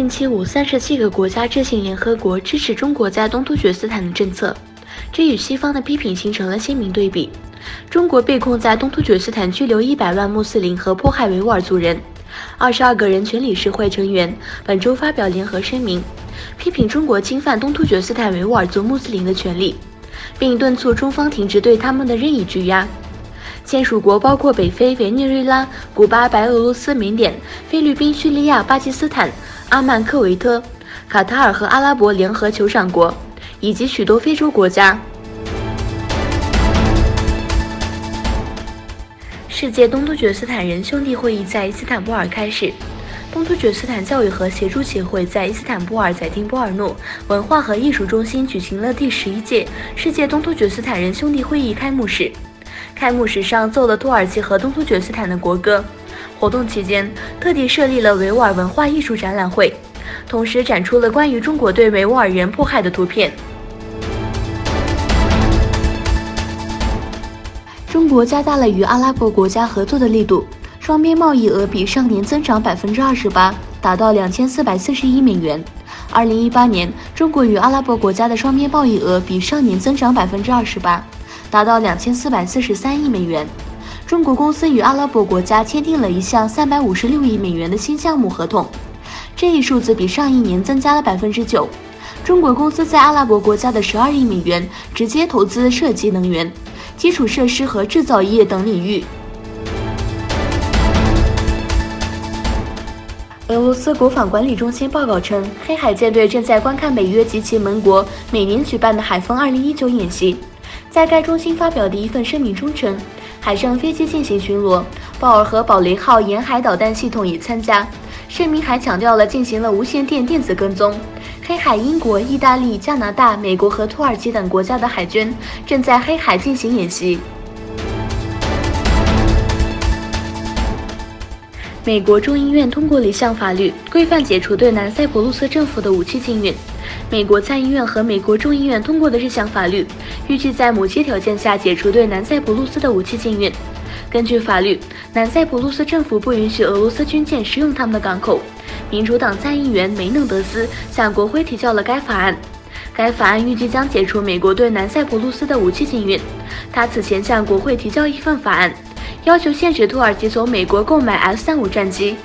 2075 37个国家致信联合国支持中国在东突厥斯坦的政策，这与西方的批评形成了鲜明对比。中国被控在东突厥斯坦拘留100万穆斯林和迫害维吾尔族人。22个人权理事会成员本周发表联合声明，批评中国侵犯东突厥斯坦维吾尔族穆斯林的权利，并敦促中方停止对他们的任意拘押。签署国包括北非、委内瑞拉、古巴、白俄罗斯、缅甸、菲律宾、叙利亚、巴基斯坦、阿曼、科维特、卡塔尔和阿拉伯联合酋长国，以及许多非洲国家。世界东突厥斯坦人兄弟会议在伊斯坦布尔开始。东突厥斯坦教育和协助协会在伊斯坦布尔宰丁波尔诺文化和艺术中心举行了第11届世界东突厥斯坦人兄弟会议开幕式。开幕式上奏了土耳其和东突厥斯坦的国歌。活动期间，特地设立了维吾尔文化艺术展览会，同时展出了关于中国对维吾尔人迫害的图片。中国加大了与阿拉伯国家合作的力度，双边贸易额比上年增长28%，达到2440亿美元。2018年，中国与阿拉伯国家的双边贸易额比上年增长28%，达到2443亿美元。中国公司与阿拉伯国家签订了一项356亿美元的新项目合同，这一数字比上一年增加了9%。中国公司在阿拉伯国家的12亿美元直接投资涉及能源、基础设施和制造业等领域。俄罗斯国防管理中心报告称，黑海舰队正在观看北约及其盟国每年举办的海风2019演习。在该中心发表的一份声明中称，海上飞机进行巡逻，鲍尔和保雷号沿海导弹系统也参加。声明还强调了进行了无线电电子跟踪。黑海英国、意大利、加拿大、美国和土耳其等国家的海军正在黑海进行演习。美国众议院通过了一项法律，规范解除对南塞浦路斯政府的武器禁运。美国参议院和美国众议院通过的这项法律，预计在某些条件下解除对南塞浦路斯的武器禁运。根据法律，南塞浦路斯政府不允许俄罗斯军舰使用他们的港口。民主党参议员梅嫩德斯向国会提交了该法案。该法案预计将解除美国对南塞浦路斯的武器禁运。他此前向国会提交一份法案，要求限制土耳其从美国购买 F-35战机。